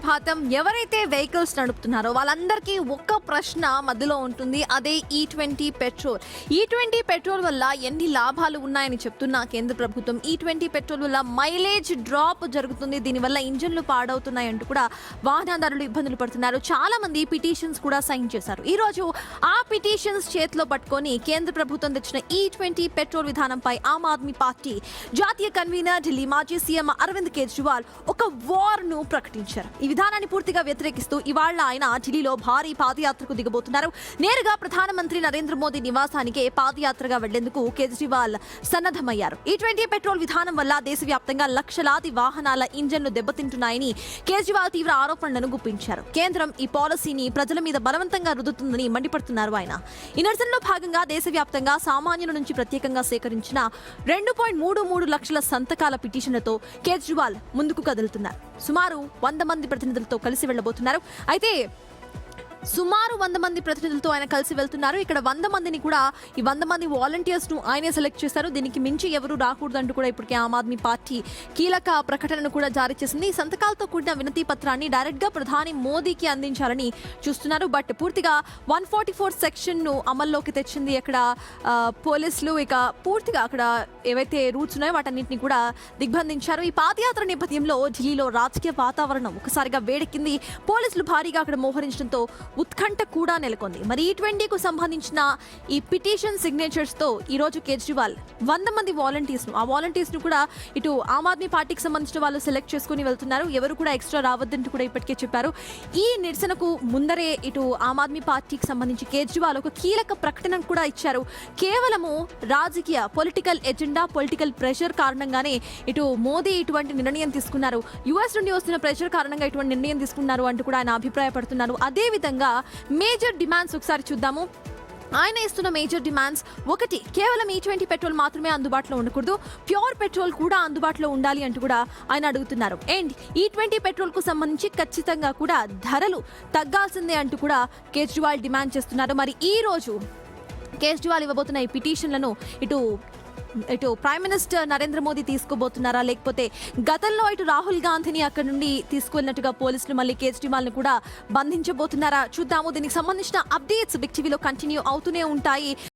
సుప్రభాతం. ఎవరైతే వెహికల్స్ నడుపుతున్నారో వాళ్ళందరికీ ఒక్క ప్రశ్న మధ్యలో ఉంటుంది. అదే E20 పెట్రోల్. E20 పెట్రోల్ వల్ల ఎన్ని లాభాలు ఉన్నాయని చెప్తున్న కేంద్ర ప్రభుత్వం E20 పెట్రోల్ వల్ల మైలేజ్ డ్రాప్ జరుగుతుంది, దీనివల్ల ఇంజన్లు పాడవుతున్నాయి అంటూ కూడా వాహనదారులు ఇబ్బందులు పడుతున్నారు. చాలా మంది పిటిషన్స్ కూడా సైన్ చేశారు. ఈ రోజు ఆ పిటిషన్స్ చేతిలో పట్టుకొని కేంద్ర ప్రభుత్వం తెచ్చిన E20 పెట్రోల్ విధానంపై ఆమ్ ఆద్మీ పార్టీ జాతీయ కన్వీనర్ ఢిల్లీ మాజీ సీఎం అరవింద్ కేజ్రీవాల్ ఒక వార్ ను ప్రకటించారు. ఈ విధానాన్ని పూర్తిగా వ్యతిరేకిస్తూ ఇవాళ ఆయన ఢిల్లీలో భారీ పాదయాత్రకు దిగబోతున్నారు. నేరుగా ప్రధానమంత్రి నరేంద్ర మోదీ నివాసానికే పాదయాత్రగా వెళ్లేందుకు కేజ్రీవాల్ సన్నద్ధమయ్యారు. E20 పెట్రోల్ విధానం వల్ల దేశవ్యాప్తంగా లక్షలాది వాహనాల ఇంజన్లు దెబ్బతింటున్నాయని కేజ్రీవాల్ తీవ్ర ఆరోపణలను గుప్పించారు. కేంద్రం ఈ పాలసీని ప్రజల మీద బలవంతంగా రుద్దుతుందని మండిపడుతున్నారు ఆయన. ఈ నిరసనలో భాగంగా దేశవ్యాప్తంగా సామాన్యుల నుంచి ప్రత్యేకంగా సేకరించిన 2.33 లక్షల సంతకాల పిటిషన్లతో కేజ్రీవాల్ ముందుకు కదులుతున్నారు. సుమారు 100 మంది ప్రతినిధులతో కలిసి వెళ్లబోతున్నారు. అయితే సుమారు 100 మంది ప్రతినిధులతో ఆయన కలిసి వెళ్తున్నారు. ఇక్కడ 100 మందిని కూడా ఈ 100 మంది వాలంటీర్స్ ను ఆయనే సెలెక్ట్ చేశారు. దీనికి మించి ఎవరు రాకూడదంటూ కూడా ఇప్పటికే ఆమ్ ఆద్మీ పార్టీ కీలక ప్రకటనను కూడా జారీ చేసింది. ఈ సంతకాలతో కూడిన వినతి పత్రాన్ని డైరెక్ట్ గా ప్రధాని మోదీకి అందించాలని చూస్తున్నారు. బట్ పూర్తిగా 144 సెక్షన్ ను అమల్లోకి తెచ్చింది అక్కడ పోలీసులు. ఇక పూర్తిగా అక్కడ ఏవైతే రూట్స్ ఉన్నాయో వాటన్నింటినీ కూడా దిగ్బంధించారు. ఈ పాదయాత్ర నేపథ్యంలో ఢిల్లీలో రాజకీయ వాతావరణం ఒకసారిగా వేడెక్కింది. పోలీసులు భారీగా అక్కడ మోహరించడంతో ఉత్కంఠ కూడా నెలకొంది. మరి E20కు సంబంధించిన ఈ పిటిషన్ సిగ్నేచర్స్ తో ఈ రోజు కేజ్రీవాల్ 100 మంది వాలంటీర్స్ ను కూడా ఇటు ఆమ్ ఆద్మీ పార్టీకి సంబంధించిన వాళ్ళు సెలెక్ట్ చేసుకుని వెళ్తున్నారు. ఎవరు కూడా ఎక్స్ట్రా రావద్దంటూ కూడా ఇప్పటికే చెప్పారు. ఈ నిరసనకు ముందరే ఇటు ఆమ్ ఆద్మీ పార్టీకి సంబంధించి కేజ్రీవాల్ ఒక కీలక ప్రకటన కూడా ఇచ్చారు. కేవలము రాజకీయ పొలిటికల్ ఎజెండా, పొలిటికల్ ప్రెషర్ కారణంగానే ఇటు మోదీ ఇటువంటి నిర్ణయం తీసుకున్నారు, యుఎస్ నుండి వస్తున్న ప్రెషర్ కారణంగా ఇటువంటి నిర్ణయం తీసుకున్నారు అంటూ కూడా ఆయన అభిప్రాయపడుతున్నారు. అదే విధంగా మేజర్ డిమాండ్స్ ఒకసారి చూద్దాము. ఆయన ఇస్తున్న మేజర్ డిమాండ్స్ ఒకటి, కేవలం E20 పెట్రోల్ మాత్రమే అందుబాటులో ఉండకూడదు, ప్యూర్ పెట్రోల్ కూడా అందుబాటులో ఉండాలి అంటూ కూడా ఆయన అడుగుతున్నారు. అండ్ E20 పెట్రోల్ కు సంబంధించి ఖచ్చితంగా కూడా ధరలు తగ్గాల్సిందే అంటూ కూడా కేజ్రీవాల్ డిమాండ్ చేస్తున్నారు. మరి ఈ రోజు కేజ్రీవాల్ ఇవ్వబోతున్న ఈ పిటిషన్లను ఇటు ప్రైమ్ మినిస్టర్ నరేంద్ర మోదీ తీసుకోబోతున్నారా, లేకపోతే గతంలో ఇటు రాహుల్ గాంధీని అక్కడ నుండి తీసుకువెళ్ళినట్టుగా పోలీసులు మళ్ళీ కేజ్రీవాల్ ను కూడా బంధించబోతున్నారా చూద్దాము. దీనికి సంబంధించిన అప్డేట్స్ బిగ్ టీవీలో కంటిన్యూ అవుతూనే ఉంటాయి.